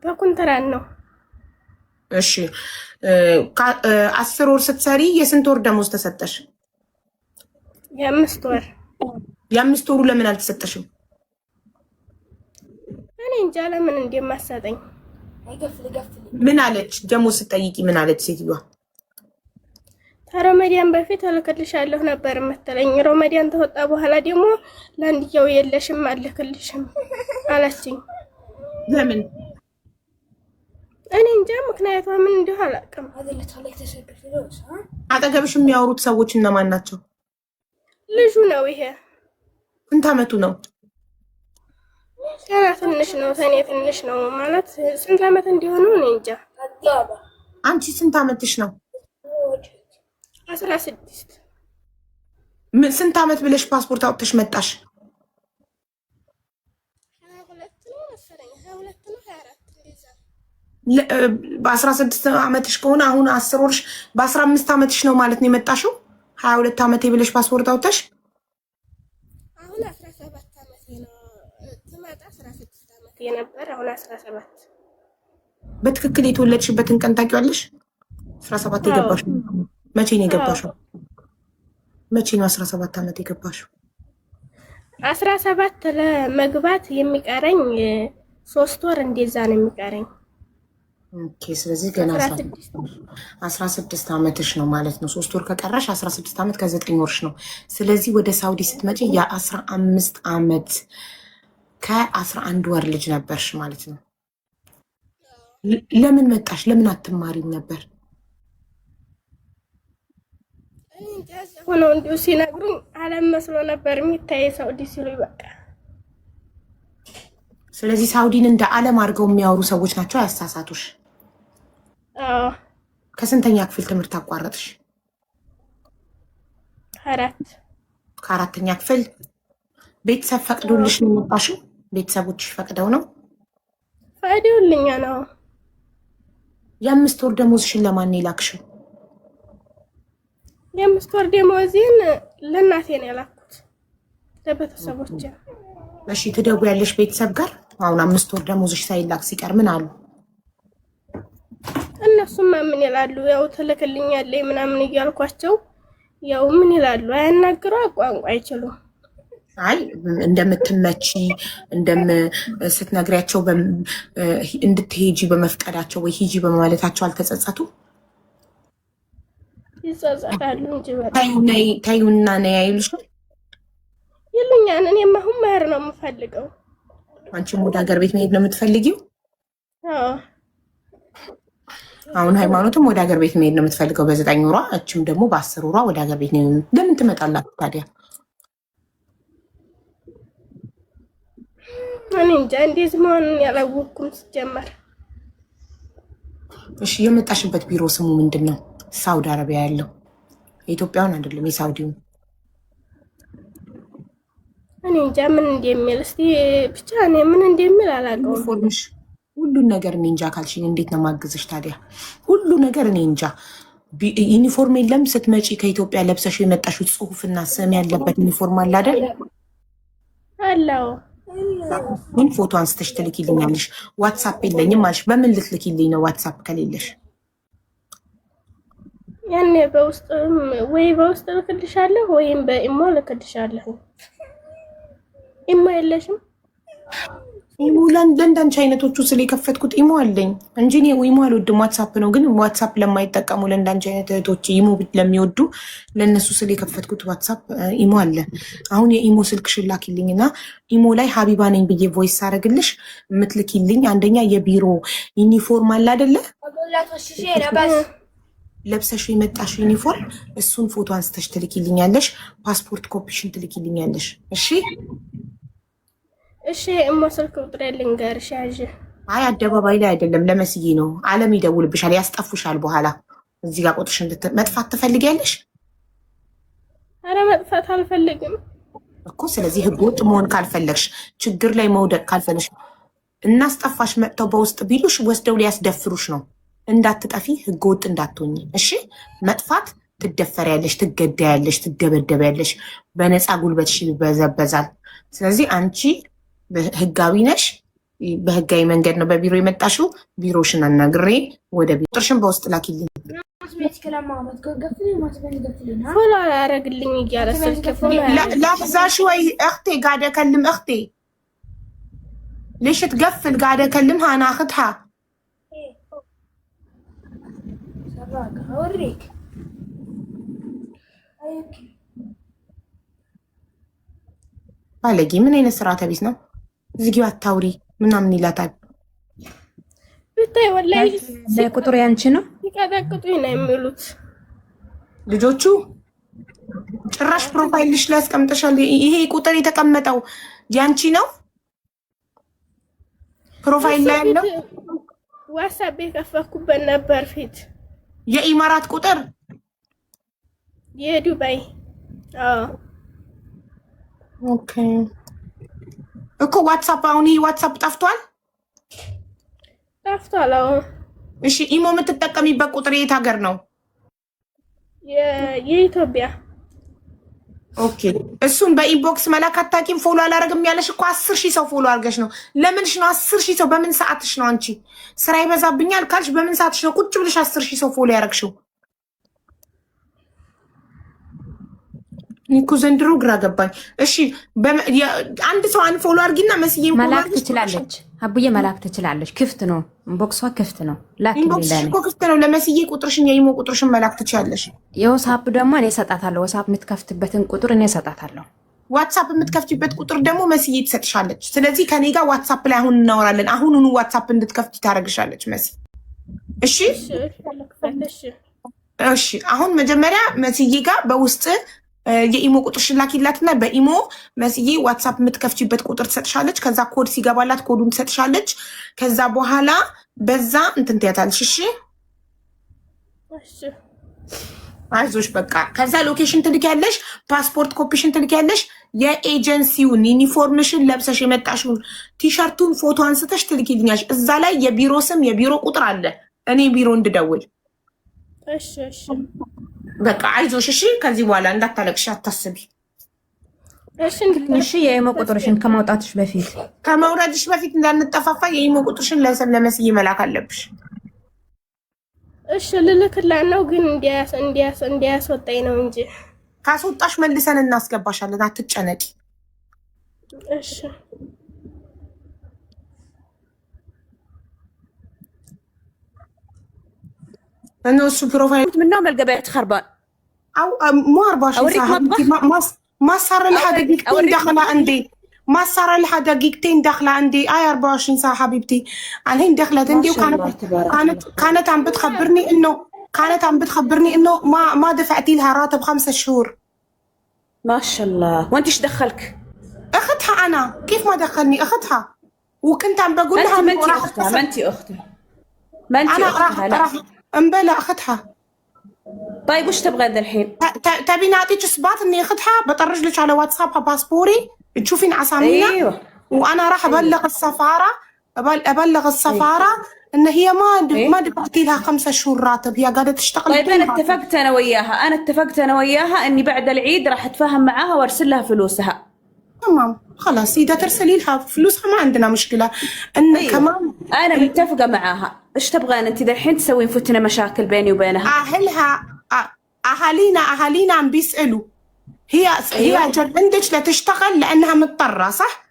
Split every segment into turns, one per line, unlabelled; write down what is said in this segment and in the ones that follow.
በኩንትራት ነው።
እሺ 10 ወር ስትሰሪ የስንት ወር ደሞዝ ተሰጠሽ?
የ5 ወር።
የ5 ወሩ ለምን አልተሰጠሽም?
እኔ እንጃ ለምን እንደማሰጠኝ።
ምን አለች? ደሞዝ ስትጠይቂ ምን አለች ሴትዮዋ?
ከረመዳን በፊት እልክልሻለሁ ነበር የምትለኝ። ረመዳን ተወጣ በኋላ ደግሞ ለአንድያው የለሽም አልክልሽም አለችኝ።
ለምን?
እኔ እንጃ ምክንያቷ ምን እንደሆነ አላውቅም።
አጠገብሽ የሚያወሩት ሰዎች እነማን ናቸው?
ልጁ ነው። ይሄ
ስንት አመቱ ነው?
ገና ትንሽ ነው። ተኔ ትንሽ ነው ማለት ስንት አመት እንዲሆኑ እኔ እንጃ።
አንቺ ስንት አመትሽ ነው?
16።
ስንት አመት ብለሽ ፓስፖርት አውጥተሽ መጣሽ? በ16 አመትሽ ከሆነ አሁን 10 ወርሽ በ15 አመትሽ ነው ማለት ነው የመጣሽው? 22 አመቴ ብለሽ ፓስፖርት አውጥተሽ
አሁን 17 አመቴ ነው። ትመጣ 16 አመቴ ነበር። አሁን 17።
በትክክል የተወለድሽበትን ቀን ታውቂዋለሽ? 17 የገባሽው መቼ ነው የገባሽው? መቼ ነው 17 አመት የገባሽው?
17 ለመግባት የሚቀረኝ 3 ወር እንደዛ ነው የሚቀረኝ።
ኦኬ ስለዚህ ገና 16 አመትሽ ነው ማለት ነው። 3 ወር ከቀረሽ 16 አመት ከ9 ወርሽ ነው። ስለዚህ ወደ ሳውዲ ስትመጪ የ15 አመት ከ11 ወር ልጅ ነበርሽ ማለት ነው። ለምን መጣሽ? ለምን አትማሪም ነበር?
ሆነው እንዲሁ ሲነግሩኝ አለም መስሎ ነበር የሚታይ ሳውዲ ሲሉ በቃ።
ስለዚህ ሳውዲን እንደ አለም አድርገው የሚያወሩ ሰዎች ናቸው ያሳሳቱሽ። ከስንተኛ ክፍል ትምህርት አቋረጥሽ?
4።
ከ4ኛ ክፍል። ቤተሰብ ፈቅዶልሽ ነው የመጣሽው? ቤተሰቦችሽ ፈቅደው ነው?
ፈቅደውልኛ ነው።
የ5 ወር ደሞዝሽን ለማን የላክሽው?
የ5 ወር ደሞዜን ለእናቴ ነው የላኩት፣ ለቤተሰቦቼ።
እሺ ትደውያለሽ ቤተሰብ ጋር? አሁን 5 ወር ደሞዝሽ ሳይላክ ሲቀር ምን አሉ?
እነሱማ ምን ይላሉ? ያው ትልክልኛለች ምናምን እያልኳቸው ያው ምን ይላሉ? አያናግሩ፣ ቋንቋ አይችሉም።
አይ እንደምትመቺ ስትነግሪያቸው እንድትሄጂ በመፍቀዳቸው ወይ ሂጂ በማለታቸው አልተጸጸቱ?
ይጸጸታሉ እንጂ
ታዩና ነይ አይሉሽም?
ይሉኛል። እኔማ አሁን መሄድ ነው የምፈልገው።
አንቺም ወደ ሀገር ቤት መሄድ ነው የምትፈልጊው?
አዎ።
አሁን ሃይማኖትም ወደ ሀገር ቤት መሄድ ነው የምትፈልገው በ9 ወሯ፣ እችም ደግሞ በ10 ወሯ ወደ ሀገር ቤት ነው። ለምን ትመጣላችሁ ታዲያ?
እኔ እንጃ እንደዚህ መሆኑን ያላወቅኩም ሲጀመር።
እሺ የመጣሽበት ቢሮ ስሙ ምንድን ነው? ሳውዲ አረቢያ ያለው የኢትዮጵያውን አይደለም የሳውዲውን።
እኔ እንጃ ምን እንደሚል እስቲ ብቻ እኔ ምን እንደሚል አላውቀውም።
ዩኒፎርምሽ ሁሉን ነገር እኔ እንጃ ካልሽኝ እንዴት ነው ማግዝሽ ታዲያ? ሁሉ ነገር እኔ እንጃ። ዩኒፎርም የለም ስትመጪ ከኢትዮጵያ ለብሰሽ የመጣሽው ጽሁፍና ስም ያለበት ዩኒፎርም አለ አይደል?
አለው።
ምን ፎቶ አንስተሽ ትልኪልኛለሽ? ዋትሳፕ የለኝም አልሽ። በምን ልትልኪልኝ ነው ዋትሳፕ ከሌለሽ?
ያኔ በውስጥ ልክልሻለሁ ወይም በኢሞ ልክልሻለሁ። ኢሞ የለሽም?
ኢሞ ለእንዳንቺ አይነቶቹ ስለ የከፈትኩት ኢሞ አለኝ እንጂ እኔ ኢሞ አልወድም። ዋትሳፕ ነው ግን ዋትሳፕ ለማይጠቀሙ ለእንዳንቺ አይነት እህቶች ኢሞ ለሚወዱ ለእነሱ ስለ የከፈትኩት ዋትሳፕ ኢሞ አለ። አሁን የኢሞ ስልክሽን ላኪልኝ እና ኢሞ ላይ ሀቢባ ነኝ ብዬ ቮይስ አደረግልሽ የምትልኪልኝ አንደኛ የቢሮ ዩኒፎርም አለ አይደለ? ለብሰሽ የመጣሽ ዩኒፎርም እሱን ፎቶ አንስተሽ ትልኪልኛለሽ። ፓስፖርት ኮፒሽን ትልኪልኛለሽ። እሺ
እሺ። እሞ ስልክ ቁጥር ልንገርሽ ያዥ።
አይ አደባባይ ላይ አይደለም ለመስዬ ነው። አለም ይደውልብሻል፣ ያስጠፉሻል። በኋላ እዚህ ጋር ቁጥርሽ መጥፋት ትፈልጊያለሽ?
አረ መጥፋት አልፈልግም
እኮ። ስለዚህ ህገወጥ መሆን ካልፈለግሽ፣ ችግር ላይ መውደቅ ካልፈለግሽ እናስጠፋሽ መጥተው በውስጥ ቢሉሽ ወስደው ሊያስደፍሩሽ ነው። እንዳትጠፊ ህገወጥ እንዳትሆኝ እሺ። መጥፋት ትደፈሪያለሽ፣ ትገዳያለሽ፣ ትደበደቢያለሽ፣ በነፃ ጉልበትሽ ይበዘበዛል። ስለዚህ አንቺ ህጋዊ ነሽ፣ በህጋዊ መንገድ ነው በቢሮ የመጣሽው። ቢሮሽን አናግሬ ወደ ቁጥርሽን በውስጥ ላኪልኝ።
ፎሎ አላረግልኝ እያለ ስልክ ፎሎ
ላፍዛሽ ወይ እኽቴ قاعد اكلم اختي ليش تقفل قاعد اكلمها انا اختها
اوريك
ባለጌ ምን አይነት ስርዓተ ቢስ ነው? ዝጊው አታውሪ ምናምን ይላታል።
ብታይ ወላሂ
ለቁጥሩ ያንቺ ነው
ይቀጠቅጡኝ ነው የሚሉት
ልጆቹ። ጭራሽ ፕሮፋይልሽ ላይ አስቀምጠሻል። ይሄ ቁጥር የተቀመጠው ያንቺ ነው? ፕሮፋይል ላይ ያለው
ዋትስአፕ የከፈኩበት ነበር ፊት።
የኢማራት ቁጥር
የዱባይ
ኦኬ እኮ ዋትስአፕ አሁን ይሄ ዋትስአፕ ጠፍቷል። እሺ ኢሞ የምትጠቀሚበት ቁጥር የት ሀገር ነው?
የኢትዮጵያ።
ኦኬ እሱን በኢንቦክስ መላክ አታውቂም? ፎሎ አላረግም ያለሽ እኮ 10,000 ሰው ፎሎ አድርገሽ ነው። ለምንሽ ነው 10,000 ሰው? በምን ሰዓትሽ ነው አንቺ ስራ ይበዛብኛል ካልሽ በምን ሰዓትሽ ነው ቁጭ ብለሽ 10,000 ሰው ፎሎ ያረግሽው? ኒኩ ዘንድሮ ግራ ገባኝ። እሺ አንድ ሰው አንድ ፎሎ አድርጊና መስዬ
መላክ ትችላለች። አቡዬ መላክ ትችላለች። ክፍት ነው፣ ኢንቦክሷ ክፍት ነው።
ኢንቦክስ እኮ ክፍት ነው። ለመስዬ ቁጥርሽን የኢሞ ቁጥርሽን መላክ ትችላለሽ።
የዋትስአፕ ደግሞ እኔ እሰጣታለሁ። ዋትስአፕ የምትከፍትበትን ቁጥር እኔ እሰጣታለሁ።
ዋትስአፕ የምትከፍትበት ቁጥር ደግሞ መስዬ ትሰጥሻለች። ስለዚህ ከኔ ጋር ዋትስአፕ ላይ አሁን እናወራለን። አሁኑኑ ዋትስአፕ እንድትከፍት ታደርግሻለች መሲ። እሺ እሺ። አሁን መጀመሪያ መስዬ ጋር በውስጥ የኢሞ ቁጥርሽን ላኪላትና በኢሞ መስዬ ዋትስአፕ የምትከፍቺበት ቁጥር ትሰጥሻለች። ከዛ ኮድ ሲገባላት ኮዱን ትሰጥሻለች። ከዛ በኋላ በዛ እንትን ትያታለሽ። እሺ አይዞሽ በቃ። ከዛ ሎኬሽን ትልኪያለሽ፣ ፓስፖርት ኮፒሽን ትልኪያለሽ። የኤጀንሲውን ዩኒፎርምሽን ለብሰሽ የመጣሽውን ቲሸርቱን ፎቶ አንስተሽ ትልኪልኛሽ። እዛ ላይ የቢሮ ስም የቢሮ ቁጥር አለ። እኔ ቢሮ እንድደውል
እሺ እሺ
በቃ አይዞሽ። እሺ ከዚህ በኋላ እንዳታለቅሽ አታስቢ።
እሺ
የኢሞ ቁጥርሽን ከማውጣትሽ በፊት
ከመውረድሽ በፊት እንዳንጠፋፋ የኢሞ ቁጥርሽን ለመስዬ መላክ አለብሽ።
እሺ ልልክላት ነው ግን እንዲያስወጣኝ ነው እንጂ
ካስወጣሽ መልሰን እናስገባሻለን። አትጨነቂ።
እሺ
انه السو بروفايل
من نوم القبائل خربان
او مو 24 ساعه. ما صار لها دقيقتين داخله عندي. ما صار لها دقيقتين داخله عندي. 24 ساعه حبيبتي. الحين دخلت عندي كانت عم بتخبرني انه ما دفعتي لها راتب 5 شهور.
ما شاء الله. وانت ايش دخلك؟
اختها انا. كيف ما دخلني؟ اختها. وكنت عم بقول لها
ما انت اختها
انا راح امبلا اختها.
طيب وش تبغى الحين؟
تبي نعطيك اثبات اني اختها؟ بطرج لك على واتسابها باسبوري تشوفين اسامينا.
ايوه
وانا راح ابلغ السفاره ان هي ما دفعتي لها 5 شهور راتب. هي قاعده تشتغل.
طيب انا اتفقت انا وياها اني بعد العيد راح اتفاهم معاها وارسل لها فلوسها.
تمام خلاص اذا ترسلي لها فلوسها ما عندنا مشكله. ان
أيوه.
كمان
انا متفقه معاها. ايش تبغين انت الحين تسوين فتنه مشاكل بيني وبينها؟
اهالينا عم بيسالوا. هي عندك لتشتغل لانها مضطره صح؟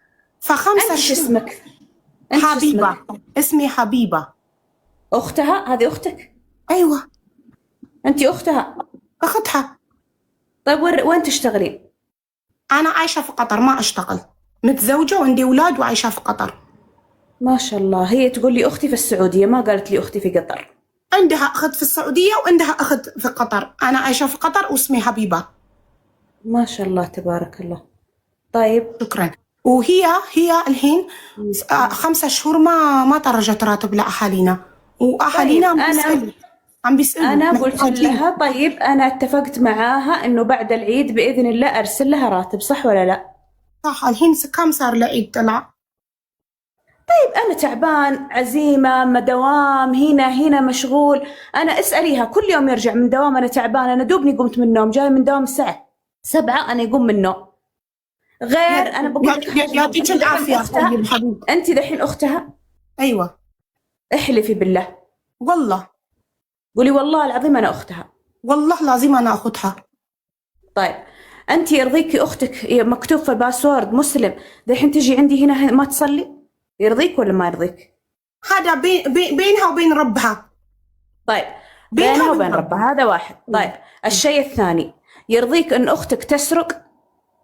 انت شو اسمك؟
حبيبه. اسمي حبيبه.
اختها؟ هذه اختك؟
ايوه
انت اختها. طيب وين تشتغلين؟
انا عايشه في قطر ما اشتغل. متزوجه وعندي اولاد وعايشه في قطر.
ما شاء الله. هي تقول لي اختي في السعوديه ما قالت لي اختي في قطر.
عندها اخت في السعوديه وعندها اخت في قطر. انا عايشه في قطر واسمي حبيبه.
ما شاء الله تبارك الله. طيب
شكرا. وهي الحين 5 شهور ما طرجت راتب لاهالينا. واهالينا عم بيسالوا.
انا قلت لها طيب انا اتفقت معاها انه بعد العيد باذن الله ارسل لها راتب صح ولا لا؟
صح. الحين كم صار العيد طلع؟
طيب أنا تعبان عزيمة دوام هنا مشغول. أنا اسأليها كل يوم يرجع من دوام أنا تعبان. أنا دوبني قمت من النوم جاي من دوام الساعة 7 أنا يقوم من النوم. غير أنا بقول لك
يعطيك العافية. طيب حبيبي
أنت دحين أختها.
أيوة
احلفي بالله.
والله.
قولي والله العظيم أنا أختها.
والله لازم أنا أخذها.
طيب أنت يرضيكي أختك مكتوب في الباسورد مسلم دحين تجي عندي هنا ما تصلي؟ يرضيك ولا ما يرضيك؟
هذا بينها وبين ربها.
طيب بينها وبين ربها، هذا واحد. طيب الشيء الثاني، يرضيك أن أختك تسرق؟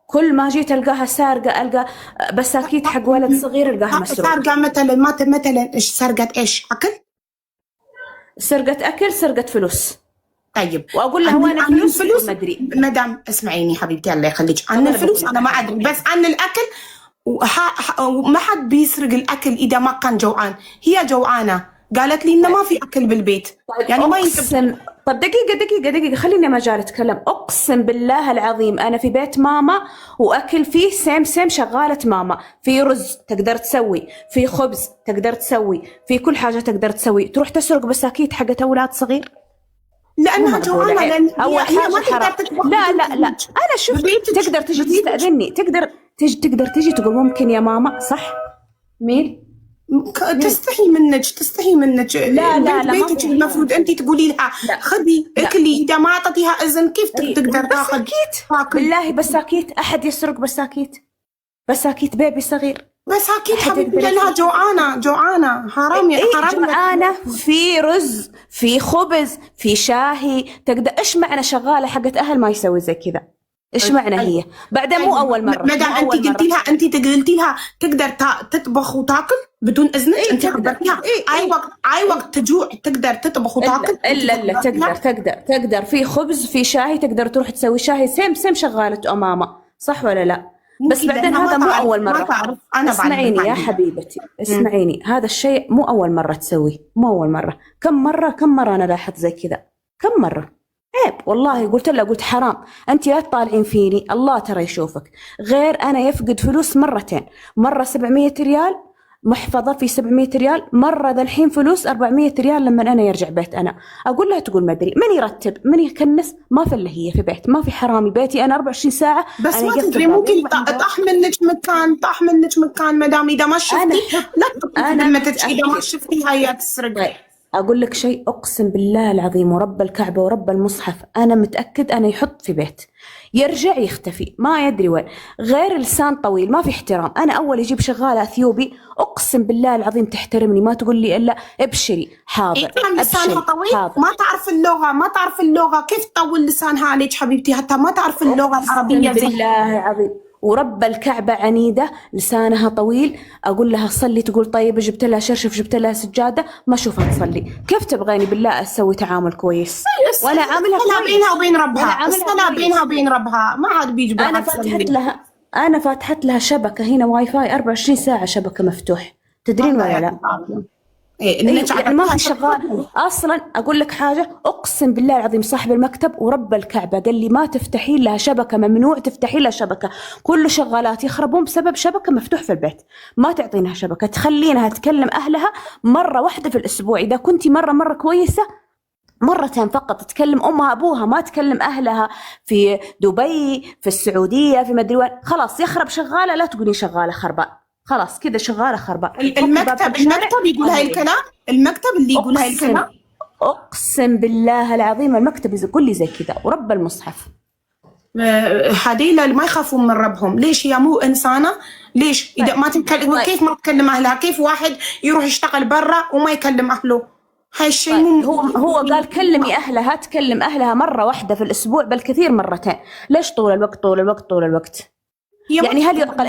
كل ما جيت ألقاها سارقة، ألقى بساكيت حق ولد صغير ألقاها مسروق.
سارقة مثلا إيش سرقت؟ إيش أكل؟
سرقت أكل، سرقت فلوس.
طيب
واقول لها وين الفلوس؟ ما ادري.
مدام اسمعيني حبيبتي الله يخليك، عن الفلوس انا ما ادري، بس عن الاكل وما حد بيسرق الاكل اذا ما كان جوعان. هي جوعانه قالت لي انه ما في اكل بالبيت.
طيب
يعني ما
أقسم. طب دقيقة خليني مجال أتكلم. أقسم بالله العظيم أنا في بيت ماما وأكل فيه سيم شغالة ماما، في رز تقدر تسوي، في خبز تقدر تسوي، في كل حاجة تقدر تسوي. تروح تسرق بساكيت حقت أولاد صغير
لانها جوعانه. لان
أول حاجة ما تقدر تطبخ. لا أنا شفت تقدر تجي تستأذني، تقدر تجي تقول ممكن يا ماما، صح؟ مين؟
تستحي منك.
لا
بيتك المفروض انت تقولي لها خذي اكلي. اذا ما اعطيتيها اذن كيف تقدر تاخذ؟
بالله بساكيت احد يسرق بساكيت بيبي صغير.
بساكيت حبيبتي لانها جوعانه. حرام حرام.
جوعانه. في رز، في خبز، في شاهي. تقدر ايش معنى شغاله حقت اهل ما يسوي زي كذا؟ ايش معنى هي؟ بعدين مو اول مره.
مدام انت قلتي لها تقدر تطبخ وتاكل بدون اذنك. انت خبرتيها اي وقت تجوع تقدر تطبخ وتاكل.
الا تقدر في خبز، في شاهي، تقدر تروح تسوي شاهي سيم شغاله ماما، صح ولا لا؟ بس بعدين هذا مو اول مره. اسمعيني يا حبيبتي، اسمعيني، هذا الشيء مو اول مره تسويه، مو اول مره. كم مره انا لاحظت زي كذا، كم مره. عيب والله. قلت له قلت حرام، انت لا تطالعين فيني، الله ترى يشوفك. غير انا يفقد فلوس مرتين، مره 700 ريال محفظه في 700 ريال، مره ذا الحين فلوس 400 ريال لما انا يرجع بيت. انا اقول لها تقول ما ادري من يرتب من يكنس، ما في الا هي في بيت، ما في حرامي بيتي انا 24 ساعه.
بس ما تدري ممكن طاح منك مكان مدام اذا ما شفتي لا تقدمتك اذا ما شفتي هي تسرق.
أقول لك شيء أقسم بالله العظيم ورب الكعبة ورب المصحف، أنا متأكد أنا يحط في بيت يرجع يختفي ما يدري وين. غير لسان طويل ما في احترام. أنا أول يجيب شغالة أثيوبي أقسم بالله العظيم تحترمني، ما تقول لي إلا ابشري حاضر.
لسانها طويل حاضر. ما تعرف اللغة كيف تطول لسانها عليك حبيبتي؟ حتى ما تعرف اللغة العربية
بالله العظيم ورب الكعبة عنيدة لسانها طويل. أقول لها صلي تقول طيب، جبت لها شرشف جبت لها سجادة ما أشوفها تصلي. كيف تبغاني بالله أسوي تعامل كويس؟ وأنا عاملها
بينها وبين ربها، الصلاة بينها وبين ربها، ما عاد بيجي.
أنا فاتحت لها شبكة هنا واي فاي 24 ساعة شبكة مفتوح، تدرين ولا لا؟ يعني ما في شغال اصلا. اقول لك حاجه اقسم بالله العظيم صاحب المكتب ورب الكعبه قال لي ما تفتحين لها شبكه، ممنوع تفتحين لها شبكه، كل شغالات يخربون بسبب شبكه مفتوح في البيت. ما تعطينها شبكه، تخلينها تكلم اهلها مره واحده في الاسبوع. اذا كنتي مره كويسه مرتين فقط تكلم امها ابوها، ما تكلم اهلها في دبي في السعوديه في مدري وين. خلاص يخرب شغاله لا تقولي شغاله خرباء، خلاص كذا شغاله خرباء.
المكتب يقول هاي الكلام، المكتب اللي يقول هاي الكلام
اقسم بالله العظيم المكتب يقول لي زي كذا ورب المصحف.
هذيلا ما يخافون من ربهم. ليش هي مو انسانه؟ ليش اذا ما تكلم كيف ما تكلم اهلها؟ كيف واحد يروح يشتغل برا وما يكلم اهله؟ هاي الشيء
هو قال كلمي اهلها، تكلم اهلها مره واحده في الاسبوع بالكثير مرتين. ليش طول الوقت؟ يعني هل يعقل؟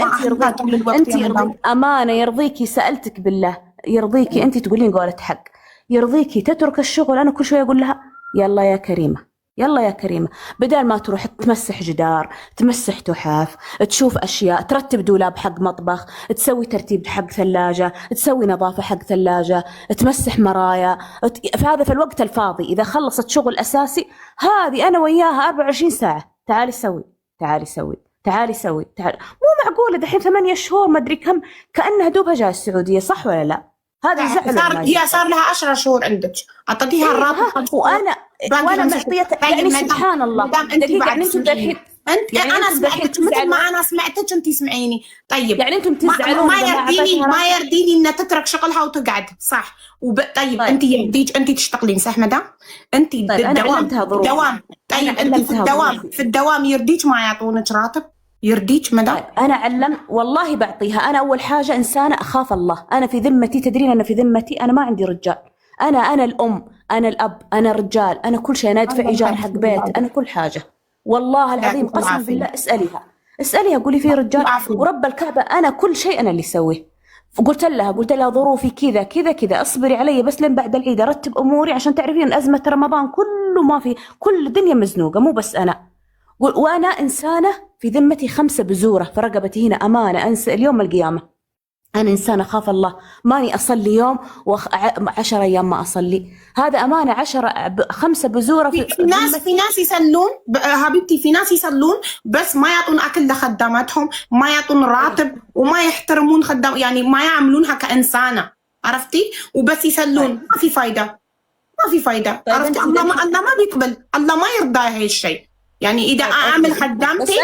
انت يرضيك امانه، يرضيكي سالتك بالله يرضيكي انت تقولين قولة حق، يرضيكي تترك الشغل؟ انا كل شويه اقول لها يلا يا كريمه، بدل ما تروح تمسح جدار، تمسح تحف، تشوف اشياء، ترتب دولاب حق مطبخ، تسوي ترتيب حق ثلاجه، تسوي نظافه حق ثلاجه، تمسح مرايا، في الوقت الفاضي اذا خلصت شغل اساسي هذه انا وياها 24 ساعه تعالي سوي. مو معقولة دحين 8 شهور ما أدري كم، كأنها دوبها جاء السعودية، صح ولا لا؟ هذا زعل.
هي صار لها 10 شهور عندك، أعطيتيها الرابط.
وأنا معطيتها يعني سبحان الله. دقيقة يعني أنتم دحين
انت
يعني
انا
انتم
سمعتك
دحين
مثل ما
تزعلوا،
انا سمعتك انت اسمعيني. طيب
يعني انتم تزعلون
ما
إذا ما
يرضيني
أعطيتها
ما
راتب؟
يرضيني انها تترك شغلها وتقعد صح طيب
طيب
انت يرضيك انت تشتغلين صح مدام؟ انت
طيب انا علمتها ظروفي،
الدوام طيب
انا
انت
علمتها ظروفي.
في الدوام يرضيك ما يعطونك راتب؟ يرضيك مدام؟
طيب انا والله بعطيها. انا اول حاجه انسانه اخاف الله، انا في ذمتي، تدرين انا في ذمتي انا ما عندي رجال، انا الام، انا الاب، انا رجال، انا كل شيء، انا ادفع ايجار حق بيت، انا كل حاجه والله العظيم قسما بالله. اساليها قولي في رجال ورب الكعبه انا كل شيء انا اللي اسويه. قلت لها ظروفي كذا كذا كذا، اصبري علي بس لين بعد العيد ارتب اموري، عشان تعرفين ازمه رمضان كله ما في، كل الدنيا مزنوقه مو بس انا. وانا انسانه في ذمتي 5 بزوره في رقبتي هنا امانه، انسى اليوم القيامه. انا انسانه اخاف الله، ماني اصلي يوم و10 ايام ما اصلي، هذا امانه. 5 بزوره
في ناس يصلون حبيبتي، في ناس يصلون بس ما يعطون اكل لخداماتهم، ما يعطون راتب وما يحترمون خدام، يعني ما يعاملونها كانسانه، عرفتي؟ وبس يصلون. ما في فايده، ما في فايده. عرفتي؟ الله ما بيقبل، الله ما يرضى هاي الشيء. يعني اذا اعمل خدامتي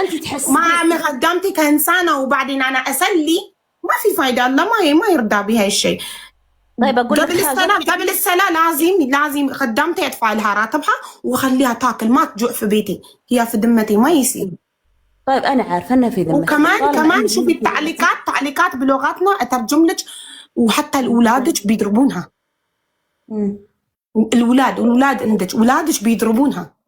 ما اعمل خدامتي كانسانه وبعدين انا اسلي، ما في فايده. الله ما يرضى بهاي الشيء.
طيب اقول لك حاجه،
قبل الصلاه لازم خدامتي ادفع لها راتبها وخليها تاكل، ما تجوع في بيتي، هي في ذمتي ما يصير.
طيب انا عارفه انها في ذمتي.
وكمان شوفي تعليقات بلغتنا اترجم لك، وحتى الاولادك بيضربونها. الولاد عندك اولادك بيضربونها.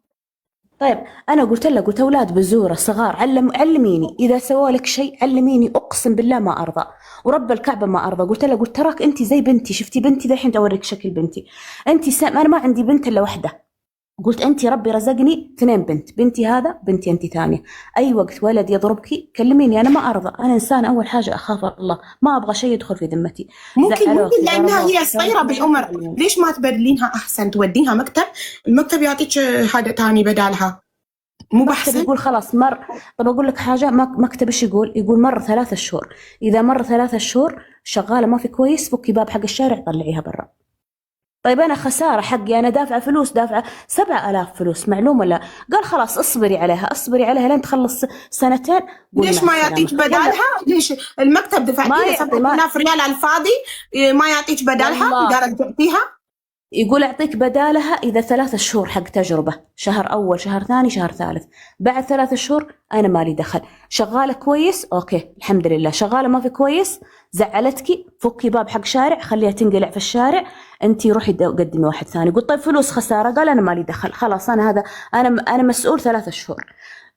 طيب انا قلت اولاد بزوره صغار، علميني اذا سووا لك شيء علميني، اقسم بالله ما ارضى ورب الكعبه ما ارضى. قلت تراك انت زي بنتي، شفتي بنتي الحين اوريك شكل بنتي، انت انا ما عندي بنت الا واحده، قلت انت ربي رزقني 2 بنت، بنتي هذا بنتي انت ثانيه، اي وقت ولد يضربك كلميني انا ما ارضى. انا انسان اول حاجه اخاف الله، ما ابغى شيء يدخل في ذمتي.
ممكن لانها هي صغيره بالعمر، ليش ما تبدلينها احسن، توديها مكتب، المكتب يعطيك هذا ثاني بدالها، مو بحسن؟
يقول خلاص طب اقول لك حاجه، مكتب ايش يقول مر 3 شهور، اذا مر 3 شهور شغاله ما في كويس، فكي باب حق الشارع طلعيها برا. طيب انا خساره حقي، انا دافعه فلوس، دافعه 7000 فلوس، معلوم ولا؟ قال خلاص اصبري عليها لين تخلص 2 سنين.
ليش ما يعطيك بدالها؟ ليش المكتب دفعتي 7000 ريال على الفاضي، ما يعطيك بدالها؟ قالت تعطيها.
يقول اعطيك بدالها اذا 3 شهور حق تجربه، شهر اول شهر ثاني شهر ثالث، بعد 3 شهور انا مالي دخل. شغاله كويس اوكي الحمد لله، شغاله ما في كويس زعلتك، فكي باب حق شارع خليها تنقلع في الشارع، انت روحي قدمي واحد ثاني. قلت طيب فلوس خساره، قال انا مالي دخل، خلاص انا هذا انا مسؤول 3 شهور،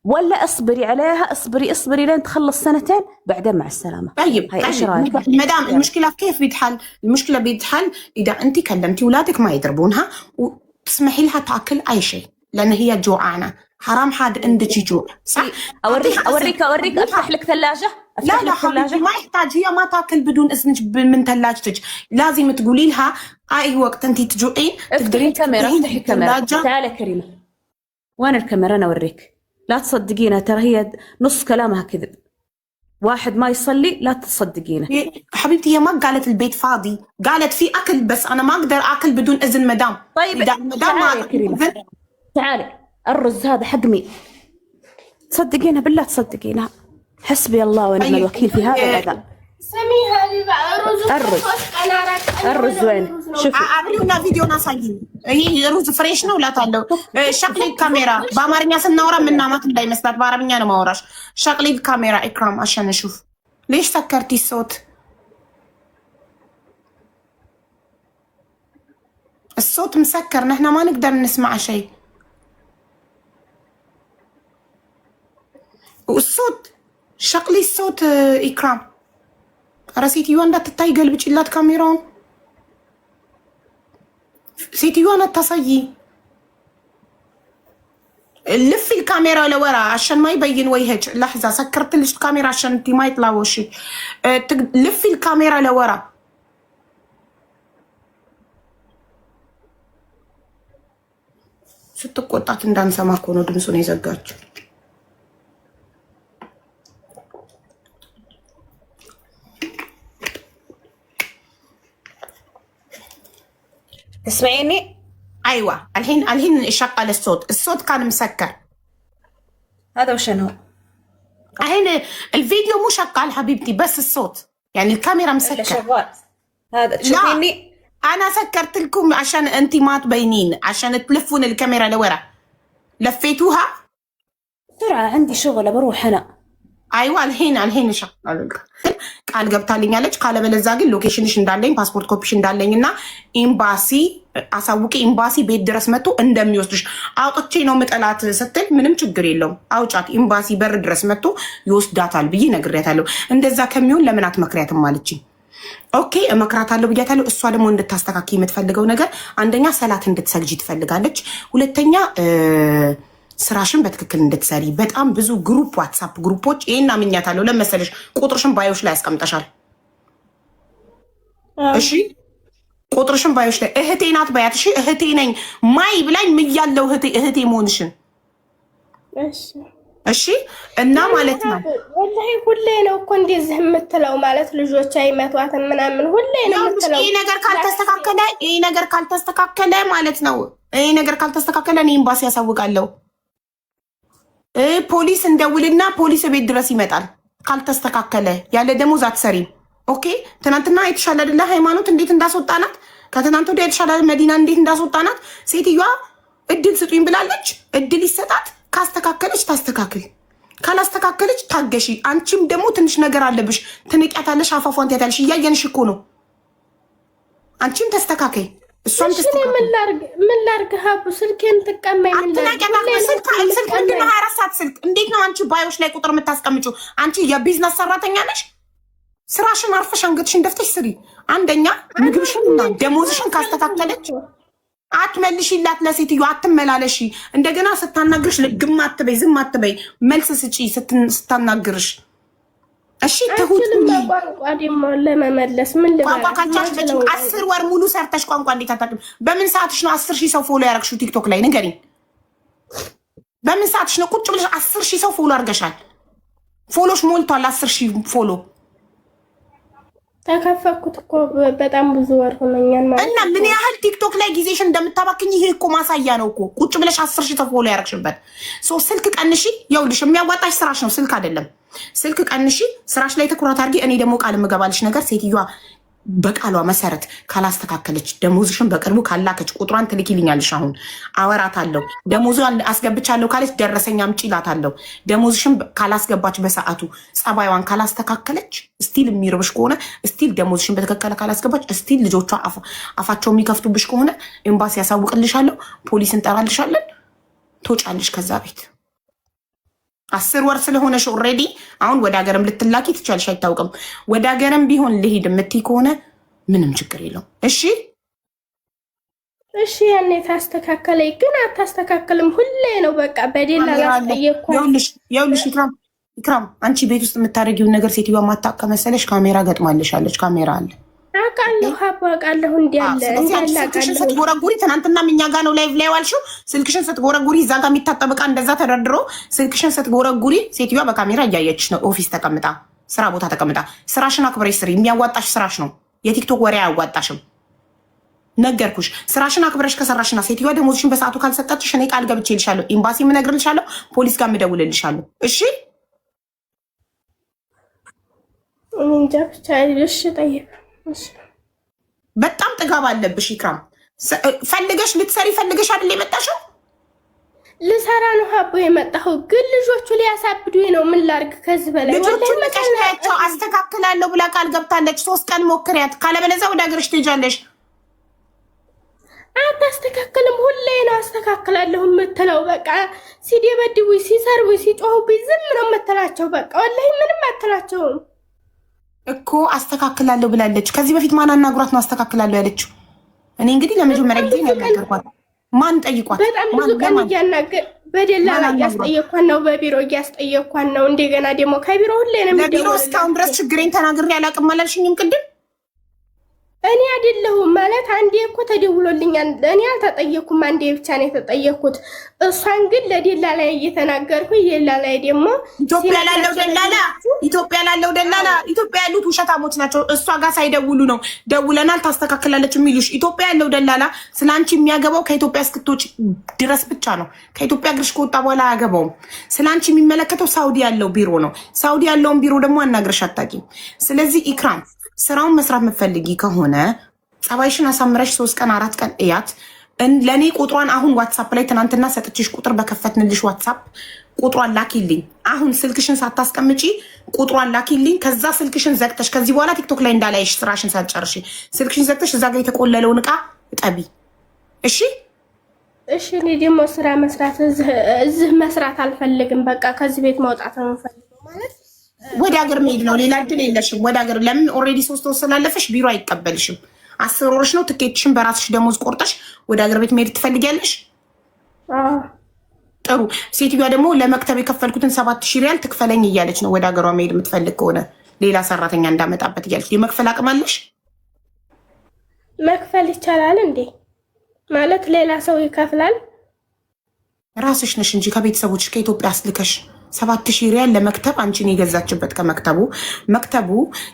ولا اصبري عليها، اصبري لين تخلص 2 بعدين مع السلامه.
طيب مدام المشكله كيف بيتحل؟ المشكله بيتحل اذا انت كلمتي اولادك ما يضربونها وتسمحي لها تاكل اي شيء، لان هي جوعانه، حرام حد عندك يجوع صح؟
اوريك افتح لك ثلاجه.
لا حبيبتي ما يحتاج، هي ما تاكل بدون اذنك من ثلاجتك، لازم تقولي لها اي وقت انت تجوعين
تقدرين افتحي الكاميرا. تعالي كريمه، وين الكاميرا؟ انا اوريك، لا تصدقينها، ترى هي نص كلامها كذب، واحد ما يصلي لا تصدقينه.
حبيبتي هي ما قالت البيت فاضي، قالت في اكل بس انا ما اقدر اكل بدون اذن مدام.
طيب
اذا مدام
تعالي يا كريمه، تعالي، الرز هذا حق مين؟ تصدقينها بالله تصدقينها، حسبي الله ونعم الوكيل في هذا الأذى.
سميها لي بقى
الرز وين؟ شوفي
عملونا فيديو ناسايين، هي رز فريش ነው ላታለው شغلي الكاميرا በአማርኛ ስናወራ ምናማት እንዳይመስላት በአረብኛ ነው ማወራሽ። شغلي الكاميرا إكرام عشان نشوف. ليش سكرتي الصوت؟ الصوت مسكر، نحن ما نقدر نسمع شيء. والصوت شغلي الصوت إكرام. راسيتيو እንዳትታይ ገልብጪላት ካሜራውን። ሴትዮዋ አታሳይ። لفي الكاميرا لورا عشان ما يبين وجهك. لحظة سكرت لك الكاميرا عشان انتي ما يطلع وشك. لفي الكاميرا لورا. ስትቆጣት እንዳንሰማ እኮ ነው ድምፁን የዘጋችው።
تسمعيني؟
ايوه الحين شغل الصوت كان مسكر.
هذا وشنو؟
الحين الفيديو مو شغال حبيبتي، بس الصوت يعني الكاميرا مسكره
شغال. هذا تشوفيني
انا سكرت لكم عشان انت ما تبينين، عشان تلفون الكاميرا لورا. لفيتوها
بسرعه، عندي شغل بروح انا.
አይዋ አልሄን ቃል ገብታልኛለች። ካለበለዚያ ግን ሎኬሽንሽ እንዳለኝ ፓስፖርት ኮፒሽ እንዳለኝና ኤምባሲ አሳውቂ ኤምባሲ ቤት ድረስ መጥቶ እንደሚወስድሽ አውጥቼ ነው ምጠላት ስትል ምንም ችግር የለውም አውጫት ኤምባሲ በር ድረስ መጥቶ ይወስዳታል ብዬ ነግሬያታለሁ። እንደዛ ከሚሆን ለምን አትመክሪያትም ማለችኝ። ኦኬ እመክራታለሁ ብያታለሁ። እሷ ደግሞ እንድታስተካክል የምትፈልገው ነገር አንደኛ ሰላት እንድትሰግጂ ትፈልጋለች። ሁለተኛ ስራሽን በትክክል እንድትሰሪ በጣም ብዙ ግሩፕ ዋትሳፕ ግሩፖች ይሄን አምኛታለሁ። ለመሰለሽ ቁጥርሽን ባዮሽ ላይ ያስቀምጠሻል። እሺ ቁጥርሽን ባዮሽ ላይ እህቴ ናት ባያት። እሺ እህቴ ነኝ ማይ ብላኝ ምያለው እህቴ መሆንሽን። እሺ እና ማለት ነው
ወላሂ ሁሌ ነው እኮ እንደዚህ የምትለው ማለት ልጆች አይመቷትም ምናምን ሁሌ ነው የምትለው።
ይሄ ነገር ካልተስተካከለ ማለት ነው ይሄ ነገር ካልተስተካከለ እኔ ኤምባሲ ያሳውቃለሁ። ፖሊስ እንደውልና ፖሊስ ቤት ድረስ ይመጣል። ካልተስተካከለ ያለ ደሞዝ አትሰሪም። ኦኬ ትናንትና የተሻለ አይደለ ሃይማኖት እንዴት እንዳስወጣናት፣ ከትናንት ወዲያ የተሻለ መዲና እንዴት እንዳስወጣናት። ሴትዮዋ እድል ስጡኝ ብላለች። እድል ይሰጣት። ካስተካከለች ታስተካክል፣ ካላስተካከለች ታገሺ። አንቺም ደግሞ ትንሽ ነገር አለብሽ። ትንቂያታለሽ፣ አፋፏን ትያታለሽ። እያየንሽ እኮ ነው። አንቺም ተስተካከይ። እሷም
ምን ላርግ ሀቡ ስልኬን ትቀማኝ
ስልክ ምንድን ነው 24 ሰዓት ስልክ እንዴት ነው አንቺ ባዮች ላይ ቁጥር የምታስቀምጪው? አንቺ የቢዝነስ ሰራተኛ ነሽ። ስራሽን አርፈሽ አንገትሽን ደፍተሽ ስሪ። አንደኛ ምግብሽንና ደሞዝሽን ካስተካከለች አትመልሽላት ለሴትዮ አትመላለሺ። እንደገና ስታናግርሽ ልግም አትበይ፣ ዝም አትበይ፣ መልስ ስጪ ስታናግርሽ። እሺ ትሁት
ቋንቋ ደግሞ ለመመለስ ምን
ቋንቋ ካልቻልሽ 10 ወር ሙሉ ሰርተሽ ቋንቋ እንዴት አታውቂም? በምን ሰዓትሽ ነው 10,000 ሰው ፎሎ ያደረግሽው ቲክቶክ ላይ ንገሪኝ። በምን ሰዓትሽ ነው ቁጭ ብለሽ 10,000 ሰው ፎሎ አድርገሻል? ፎሎሽ ሞልቷል 10,000 ፎሎ።
ተከፈኩት እኮ በጣም ብዙ ወር ሆነኛል ማለት
እና ምን ያህል ቲክቶክ ላይ ጊዜሽን እንደምታባክኝ ይሄ እኮ ማሳያ ነው እኮ ቁጭ ብለሽ 10,000 ሰው ፎሎ ያደረግሽበት። ስልክ ቀንሺ። ይኸውልሽ የሚያዋጣሽ ስራሽ ነው ስልክ አይደለም። ስልክ ቀንሺ፣ ስራሽ ላይ ትኩረት አድርጊ። እኔ ደግሞ ቃል የምገባልሽ ነገር ሴትዮዋ በቃሏ መሰረት ካላስተካከለች ደሞዝሽን በቅርቡ ካላከች ቁጥሯን ትልኪልኛለሽ። አሁን አወራታለሁ። ደሞዟን አስገብቻለሁ ካለች ደረሰኛ አምጪ እላታለሁ። ደሞዝሽን ካላስገባች በሰዓቱ ጸባይዋን ካላስተካከለች ስቲል የሚርብሽ ከሆነ ስቲል ደሞዝሽን በተከከለ ካላስገባች ስቲል ልጆቿ አፋቸው የሚከፍቱብሽ ከሆነ ኤምባሲ ያሳውቅልሻለሁ። ፖሊስ እንጠራልሻለን። ትወጫለሽ ከዛ ቤት። 10 ወር ስለሆነሽ ኦልሬዲ አሁን ወደ ሀገርም ልትላኪ ትቻልሽ አይታወቅም። ወደ ሀገርም ቢሆን ልሄድ የምትይ ከሆነ ምንም ችግር የለውም።
እሺ ያኔ ታስተካከለኝ፣ ግን አታስተካከልም። ሁሌ ነው በቃ በደላ ላስጠየቅኩ።
ይኸውልሽ ኢክራም አንቺ ቤት ውስጥ የምታደርጊውን ነገር ሴትዮዋ ማታውቅ ከመሰለሽ ካሜራ ገጥማልሻለች። ካሜራ አለ
አውቃለሁ አውቃለሁ። እንዲያለ
ስልክሽን ስትጎረጉሪ ትናንትና እኛ ጋ ነው ላይቭ ላይ ዋልሽው። ስልክሽን ስትጎረጉሪ እዛ ጋር የሚታጠብ ዕቃ እንደዛ ተደርድሮ ስልክሽን ስትጎረጉሪ ሴትዮዋ በካሜራ እያየችሽ ነው። ኦፊስ ተቀምጣ፣ ስራ ቦታ ተቀምጣ። ስራሽን አክብረሽ ስሪ። የሚያዋጣሽ ስራሽ ነው። የቲክቶክ ወሬ አያዋጣሽም። ነገርኩሽ። ስራሽን አክብረሽ ከሰራሽና ሴትዮዋ ደሞዝሽን በሰዓቱ ካልሰጠችሽ እኔ ቃል ገብቼልሻለሁ። ኤምባሲ እነግርልሻለሁ። ፖሊስ ጋር እደውልልሻለሁ። እሺ
እንጃ ብቻ እሺ ጠይቅ።
በጣም ጥጋብ አለብሽ ኢክራም። ፈልገሽ ልትሰሪ ፈልገሽ አይደል የመጣሽው?
ልሰራ ነው ሀቦ የመጣሁ፣ ግን ልጆቹ ሊያሳብዱኝ ነው። ምን ላድርግ? ከዚህ በላይ
ልጆቹን ልቀሽያቸው አስተካክላለሁ ብላ ቃል ገብታለች። 3 ቀን ሞክሪያት፣ ካለበለዚያ ወደ ሀገርሽ ትሄጃለሽ።
አታስተካክልም። ሁሌ ነው አስተካክላለሁ የምትለው። በቃ ሲደበድቡኝ፣ ሲሰርቡኝ፣ ሲጮሁብኝ ዝም ነው የምትላቸው። በቃ ወላሂ ምንም አትላቸውም
እኮ አስተካክላለሁ ብላለች። ከዚህ በፊት ማን አናግሯት ነው አስተካክላለሁ ያለችው? እኔ እንግዲህ ለመጀመሪያ ጊዜ ያናገርኳት። ማን ጠይቋት?
በጣም ብዙ ቀን እያናገር በደላላ እያስጠየኳን ነው፣ በቢሮ እያስጠየኳን ነው። እንደገና ደግሞ ከቢሮ ሁሌ ነው
ለቢሮ እስካሁን ድረስ ችግሬን ተናግሬ አላውቅም አላልሽኝም ቅድም?
እኔ አይደለሁም ማለት አንዴ እኮ ተደውሎልኛል። እኔ አልተጠየኩም፣ አንዴ ብቻ ነው የተጠየኩት። እሷን ግን ለደላላ እየተናገርኩኝ ደላላ ደግሞ
ኢትዮጵያ ላለው ደላላ ኢትዮጵያ ያሉት ውሸታሞች ናቸው። እሷ ጋር ሳይደውሉ ነው ደውለናል ታስተካክላለች የሚሉሽ። ኢትዮጵያ ያለው ደላላ ስለአንቺ የሚያገባው ከኢትዮጵያ እስክትወጪ ድረስ ብቻ ነው። ከኢትዮጵያ እግርሽ ከወጣ በኋላ አያገባውም። ስለአንቺ የሚመለከተው ሳውዲ ያለው ቢሮ ነው። ሳውዲ ያለውን ቢሮ ደግሞ አናግረሽ አታውቂም። ስለዚህ ኢክራም ስራውን መስራት የምትፈልጊ ከሆነ ጸባይሽን አሳምረሽ 3 ቀን 4 ቀን እያት። ለእኔ ቁጥሯን አሁን ዋትሳፕ ላይ ትናንትና ሰጥችሽ ቁጥር በከፈትንልሽ ዋትሳፕ ቁጥሯን ላኪልኝ። አሁን ስልክሽን ሳታስቀምጪ ቁጥሯን ላኪልኝ። ከዛ ስልክሽን ዘግተሽ ከዚህ በኋላ ቲክቶክ ላይ እንዳላይሽ ስራሽን ሳትጨርሺ ስልክሽን ዘግተሽ እዛ ጋር የተቆለለውን እቃ እጠቢ። እሺ
እሺ። እኔ ደግሞ ስራ መስራት እዚህ መስራት አልፈልግም። በቃ ከዚህ ቤት መውጣት ነው የምፈልገው ማለት
ወደ ሀገር መሄድ ነው። ሌላ እድል የለሽም። ወደ ሀገር ለምን ኦልሬዲ 3 ወር ስላለፈሽ ቢሮ አይቀበልሽም። 10 ወርሽ ነው። ትኬትሽን በራስሽ ደሞዝ ቆርጠሽ ወደ ሀገር ቤት መሄድ ትፈልጊያለሽ? ጥሩ። ሴትዮዋ ደግሞ ለመክተብ የከፈልኩትን 7000 ሪያል ትክፈለኝ እያለች ነው። ወደ ሀገሯ መሄድ የምትፈልግ ከሆነ ሌላ ሰራተኛ እንዳመጣበት እያለች የመክፈል አቅም አለሽ?
መክፈል ይቻላል እንዴ? ማለት ሌላ ሰው ይከፍላል?
ራስሽ ነሽ እንጂ ከቤተሰቦች ከኢትዮጵያ አስልከሽ 7000 ሪያል ለመክተብ አንቺን የገዛችበት መክተቡ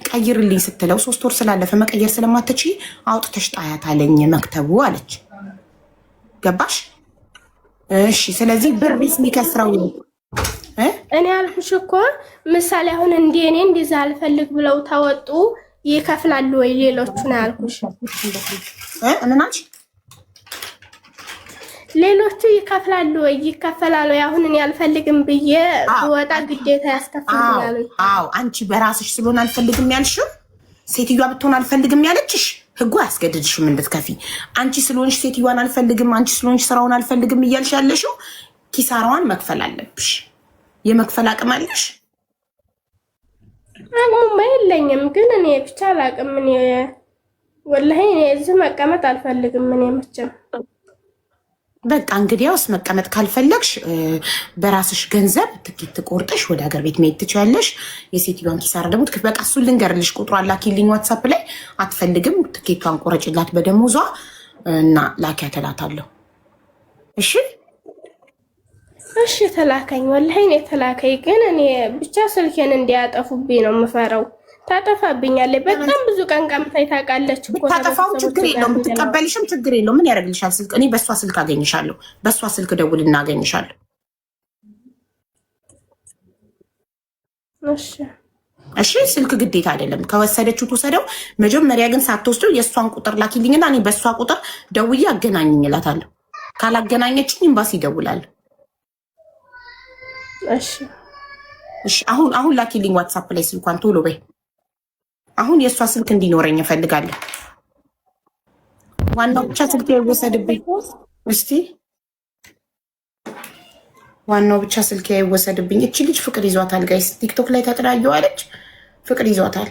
ቀይርልኝ ስትለው 3 ወር ስላለፈ መቀየር ስለማትች አውጥተሽ ጣያት አለኝ መክተቡ አለች። ገባሽ? እሺ። ስለዚህ ብር ቢስ የሚከስረው
እኔ አልኩሽ እኮ ምሳሌ አሁን እኔ እንደዛ አልፈልግ ብለው ታወጡ ይከፍላሉ ወይ ሌሎቹ ነው ያልኩሽ።
እናንቺ
ሌሎቹ ይከፍላሉ ወይ ይከፈላሉ? አሁን እኔ አልፈልግም ብዬ ወጣ ግዴታ ያስከፍላሉ?
አዎ አንቺ በራስሽ ስለሆነ አልፈልግም ያልሽው፣ ሴትዮዋ ብትሆን አልፈልግም ያለችሽ ህጉ አያስገድድሽም እንድትከፊ። አንቺ ስለሆንሽ ሴትዮዋን አልፈልግም፣ አንቺ ስለሆንሽ ስራውን አልፈልግም እያልሽ ያለሽው ኪሳራዋን መክፈል አለብሽ። የመክፈል አቅም አለሽ?
አቅሙማ የለኝም፣ ግን እኔ ብቻ አላቅም። እኔ ወላሂ እኔ እዚህ መቀመጥ አልፈልግም። እኔ መቼም
በቃ እንግዲያውስ መቀመጥ ካልፈለግሽ በራስሽ ገንዘብ ትኬት ቆርጠሽ ወደ ሀገር ቤት መሄድ ትችያለሽ። የሴትዮዋን ኪሳራ ደግሞ በቃ እሱን ልንገርልሽ። ቁጥሯን ላኪልኝ ዋትሳፕ ላይ። አትፈልግም ትኬቷን ቆረጭላት በደሞዟ እና ላኪያት እላታለሁ። እሺ
እሺ ተላከኝ። ወላሂ እኔ ተላከኝ፣ ግን እኔ ብቻ ስልኬን እንዲያጠፉብኝ ነው የምፈራው። ታጠፋብኛለች። በጣም ብዙ ቀን ቀምታይ ታውቃለች እኮ።
ታጠፋው ችግር የለውም፣ ብትቀበልሽም ችግር የለውም። ምን ያደርግልሻል? ስልክ እኔ በእሷ ስልክ አገኝሻለሁ። በእሷ ስልክ ደውል እናገኝሻለሁ። እሺ ስልክ ግዴታ አይደለም። ከወሰደችው ትውሰደው። መጀመሪያ ግን ሳትወስደው የእሷን ቁጥር ላኪልኝና እኔ በእሷ ቁጥር ደውዬ አገናኝኝ እላታለሁ። ካላገናኘችኝ ኤምባሲ ይደውላል። እሺ አሁን ላኪልኝ ዋትሳፕ ላይ ስልኳን ቶሎ በይ። አሁን የእሷ ስልክ እንዲኖረኝ እፈልጋለሁ። ዋናው ብቻ ስልክ አይወሰድብኝ። እስቲ ዋናው ብቻ ስልክ አይወሰድብኝ። እቺ ልጅ ፍቅር ይዟታል ጋይስ። ቲክቶክ ላይ ተጥራየዋለች። ፍቅር ይዟታል።